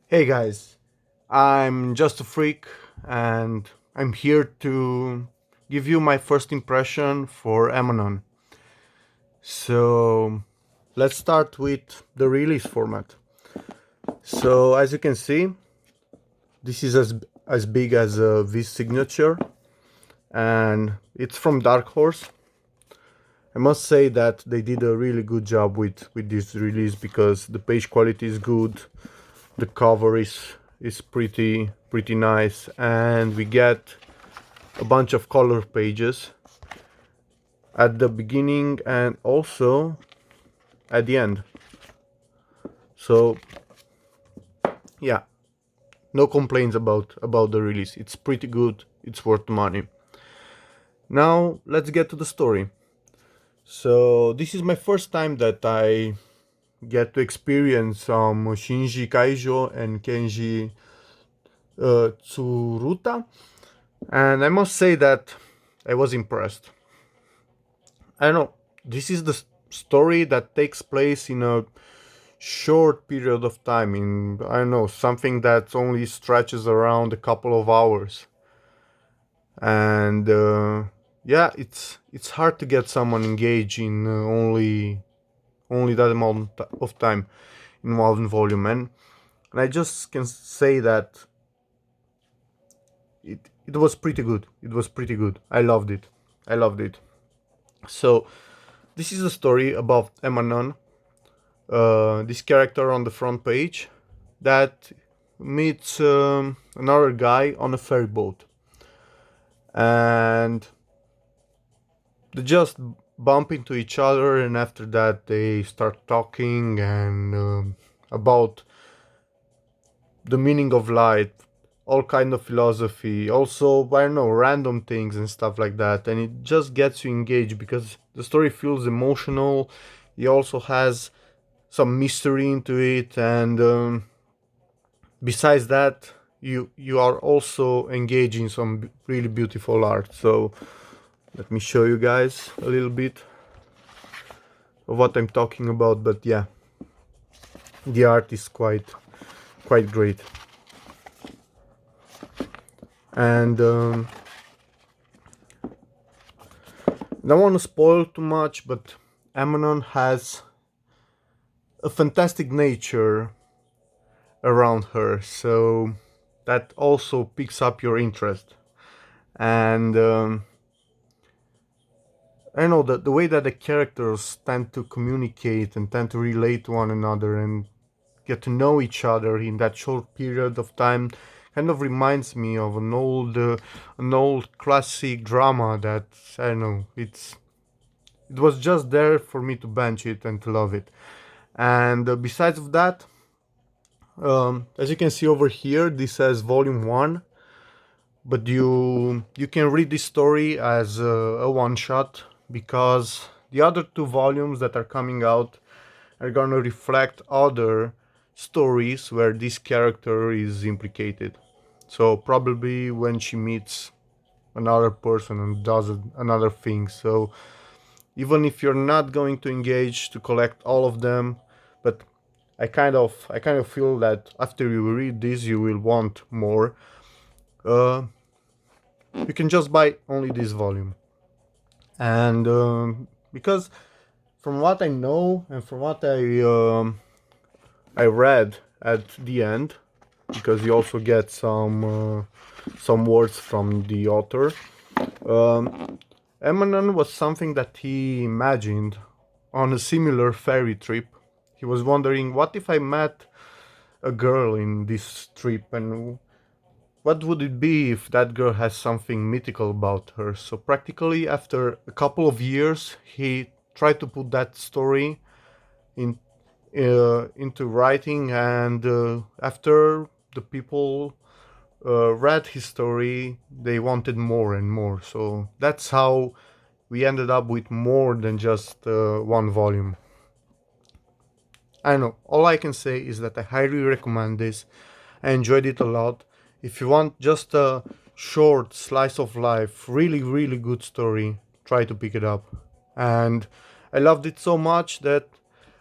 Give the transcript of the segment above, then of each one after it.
Hey guys, I'm just a freak and I'm here to give you my first impression for Emanon. So let's start with the release format. So as you can see, this is as big as a V signature and it's from Dark Horse. I must say that they did a really good job with this release because the page quality is good, the cover is pretty nice, and we get a bunch of color pages at the beginning and also at the end. So yeah, no complaints about the release. It's pretty good. It's worth the money. Now let's get to the story. So this is my first time that I get to experience some Shinji Kaijo and Kenji Tsuruta, and I must say that I was impressed. I don't know. This is the story that takes place in a short period of time. In I don't know, something that only stretches around a couple of hours, and yeah, it's hard to get someone engaged in only that amount of time in one volume, and I just can say that it was pretty good. It was pretty good. I loved it. I loved it. So this is a story about Emanon, this character on the front page that meets another guy on a ferry boat, and they just bump into each other, and after that they start talking and about the meaning of life, all kind of philosophy, also I don't know, random things and stuff like that, and it just gets you engaged because the story feels emotional. It also has some mystery into it, and besides that, you are also engaged in some really beautiful art. So let me show you guys a little bit of what I'm talking about. But yeah, the art is quite great, and I don't want to spoil too much, but Emanon has a fantastic nature around her, so that also picks up your interest. And I don't know, the way that the characters tend to communicate and tend to relate to one another and get to know each other in that short period of time kind of reminds me of an old classic drama that I don't know, it was just there for me to bench it and to love it. And besides of that, as you can see over here, this says volume 1, but you can read this story as a one shot because the other two volumes that are coming out are gonna reflect other stories where this character is implicated. So probably when she meets another person and does another thing. So even if you're not going to engage to collect all of them, but I kind of feel that after you read this you will want more. Uh, you can just buy only this volume, and because from what I know and from what I read at the end, because you also get some words from the author. Emanon was something that he imagined on a similar ferry trip. He was wondering, what if I met a girl in this trip, and what would it be if that girl has something mythical about her? So practically, after a couple of years, he tried to put that story in into writing, and after the people read his story, they wanted more and more. So that's how we ended up with more than just one volume. I don't know. All I can say is that I highly recommend this. I enjoyed it a lot. If you want just a short slice of life, really good story, try to pick it up. And I loved it so much that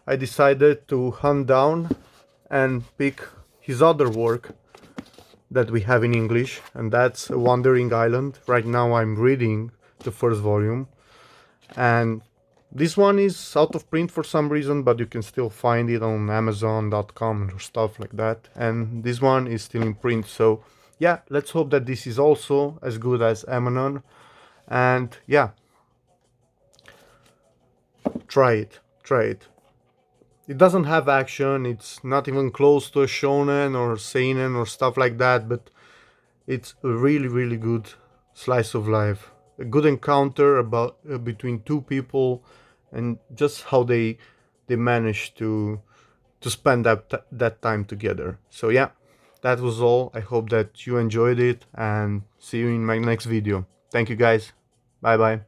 I decided to hunt down and pick his other work that we have in English, and that's Wandering Island. Right now I'm reading the first volume, and this one is out of print for some reason, but you can still find it on Amazon.com or stuff like that. And this one is still in print, so yeah, let's hope that this is also as good as Emanon. And yeah, try it. It doesn't have action, it's not even close to a shonen or seinen or stuff like that, but it's a really, really good slice of life. A good encounter about between two people, and just how they manage to spend that time together. So yeah, that was all. I hope that you enjoyed it, and see you in my next video. Thank you guys. Bye bye.